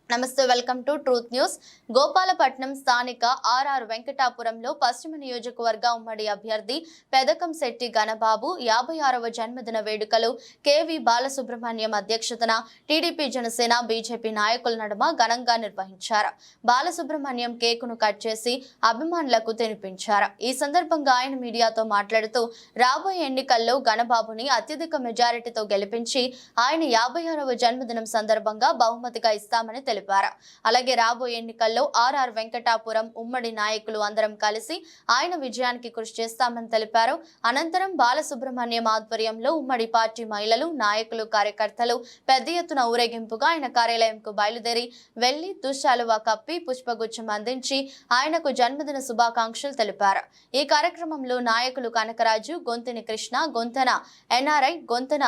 నమస్తే welcome to truth news. Gopalapatnam స్థానిక RR వెంకటాపురంలో పశ్చిమ నియోజకవర్గ ఉమ్మడి అభ్యర్థి పెదకం శెట్టి గణబాబు 56వ జన్మదిన వేడుకలు కేవి బాలసుబ్రహ్మణ్యం అధ్యక్షతన టీడీపీ జనసేన బీజేపీ నాయకుల నడుమ ఘనంగా నిర్వహించారు. బాలసుబ్రహ్మణ్యం కేకును కట్ చేసి అభిమానులకు తినిపించారు. ఈ సందర్భంగా ఆయన మీడియాతో మాట్లాడుతూ రాబోయే ఎన్నికల్లో గణబాబుని అత్యధిక మెజారిటీతో గెలిపించి ఆయన 56వ జన్మదినం సందర్భంగా బహుమతిగా ఇస్తామని తెలిపారు. అలాగే రాబోయే ఎన్నికల్లో ఆర్ఆర్ వెంకటాపురం ఉమ్మడి నాయకులు అందరం కలిసి ఆయన విజయానికి కృషి చేస్తామని తెలిపారు. అనంతరం బాలసుబ్రహ్మణ్యం ఆధ్వర్యంలో ఉమ్మడి పార్టీ మహిళలు, నాయకులు, కార్యకర్తలు పెద్ద ఎత్తున ఊరేగింపుగా ఆయన కార్యాలయంకు బయలుదేరి వెళ్లి దుశ్శాలువా కప్పి పుష్పగుచ్చం అందించి ఆయనకు జన్మదిన శుభాకాంక్షలు తెలిపారు. ఈ కార్యక్రమంలో నాయకులు Kanakaraju, Gontini Krishna, Gontana NRI, Gontana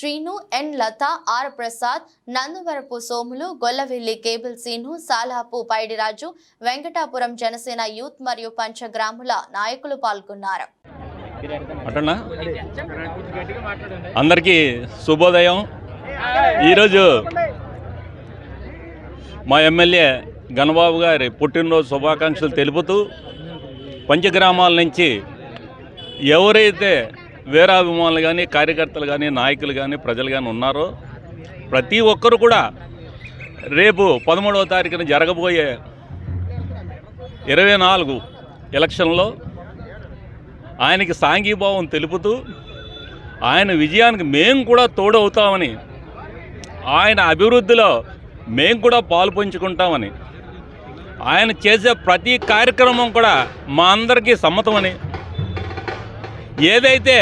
Srinu, N Latha, R Prasad, Nanduvarapu Somulu, Gollavelli cable Seenu, Salapu Paidiraju, Venkatapuram Janasena youth మరియు పంచగ్రాముల నాయకులు పాల్గొన్నారు. అందరికీ శుభోదయం. ఈరోజు మా ఎమ్మెల్యే గణబాబు గారి పుట్టినరోజు శుభాకాంక్షలు తెలుపుతూ పంచగ్రామాల నుంచి ఎవరైతే వీరాభిమానులు కానీ, కార్యకర్తలు కానీ, నాయకులు కానీ, ప్రజలు కానీ ఉన్నారో ప్రతి ఒక్కరు కూడా రేపు 13వ తారీఖున జరగబోయే 24 ఎలక్షన్లో ఆయనకి సాంఘీభావం తెలుపుతూ ఆయన విజయానికి మేము కూడా తోడవుతామని, ఆయన అభివృద్ధిలో మేము కూడా పాలు పంచుకుంటామని, ఆయన చేసే ప్రతి కార్యక్రమం కూడా మా అందరికీ సమ్మతమని, ఏదైతే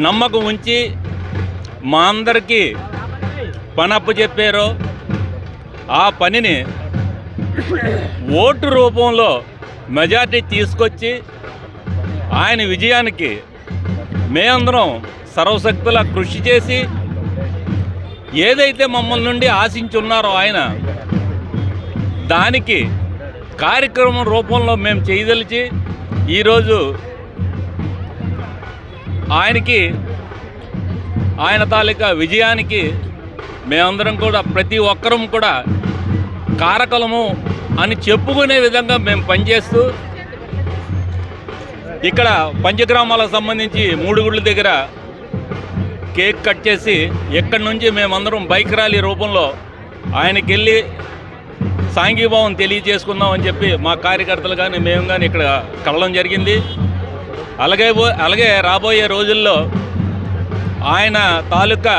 నమ్మకం ఉంచి మా అందరికీ పని అప్పచెప్పారో ఆ పనిని ఓటు రూపంలో మెజార్టీ తీసుకొచ్చి ఆయన విజయానికి మేమందరం సర్వశక్తులా కృషి చేసి ఏదైతే మమ్మల్ని నుండి ఆశించున్నారో ఆయన దానికి కార్యక్రమం రూపంలో మేము చేయదలిచి ఈరోజు ఆయన తాలూకా విజయానికి మేమందరం కూడా ప్రతి ఒక్కరం కూడా కారకులము అని చెప్పుకునే విధంగా మేము పనిచేస్తూ ఇక్కడ పంచగ్రామాలకు సంబంధించి 3 గుళ్ళ దగ్గర కేక్ కట్ చేసి ఎక్కడి నుంచి మేమందరం బైక్ ర్యాలీ రూపంలో ఆయనకి వెళ్ళి సాంఘీభావం తెలియజేసుకుందామని చెప్పి మా కార్యకర్తలు కానీ మేము కానీ ఇక్కడ కలవడం జరిగింది. అలాగే రాబోయే రోజుల్లో ఆయన తాలూకా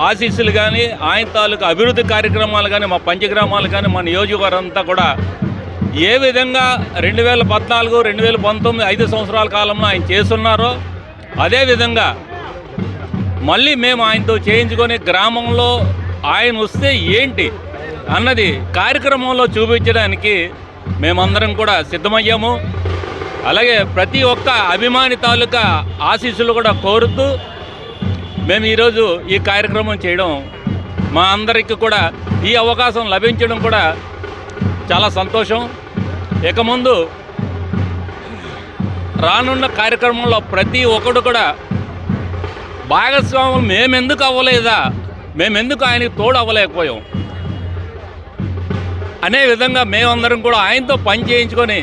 ఆశీస్సులు కానీ, ఆయన తాలూకా అభివృద్ధి కార్యక్రమాలు కానీ, మా పంచగ్రామాలు కానీ, మా నియోజకవర్గం అంతా కూడా ఏ విధంగా 2014, 2019 5 సంవత్సరాల కాలంలో ఆయన చేస్తున్నారో అదేవిధంగా మళ్ళీ మేము ఆయనతో చేయించుకొని గ్రామంలో ఆయన వస్తే ఏంటి అన్నది కార్యక్రమంలో చూపించడానికి మేమందరం కూడా సిద్ధమయ్యాము. అలాగే ప్రతి ఒక్క అభిమాని తాలూకా ఆశీస్సులు కూడా కోరుతూ మేము ఈరోజు ఈ కార్యక్రమం చేయడం మా అందరికీ కూడా ఈ అవకాశం లభించడం కూడా చాలా సంతోషం. ఇక ముందు రానున్న కార్యక్రమంలో ప్రతి ఒక్కడు కూడా భాగస్వాములు మేమెందుకు అవ్వలేదా, మేమెందుకు ఆయనకు తోడు అవ్వలేకపోయాం అనే విధంగా మేమందరం కూడా ఆయనతో పని చేయించుకొని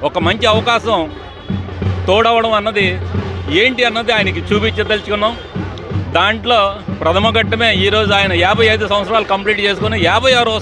ఒక మంచి అవకాశం తోడవడం అన్నది ఏంటి అన్నది ఆయనకి చూపించదలుచుకున్నాం. దాంట్లో ప్రథమ ఘట్టమే ఈరోజు ఆయన 55 సంవత్సరాలు కంప్లీట్ చేసుకొని 56వ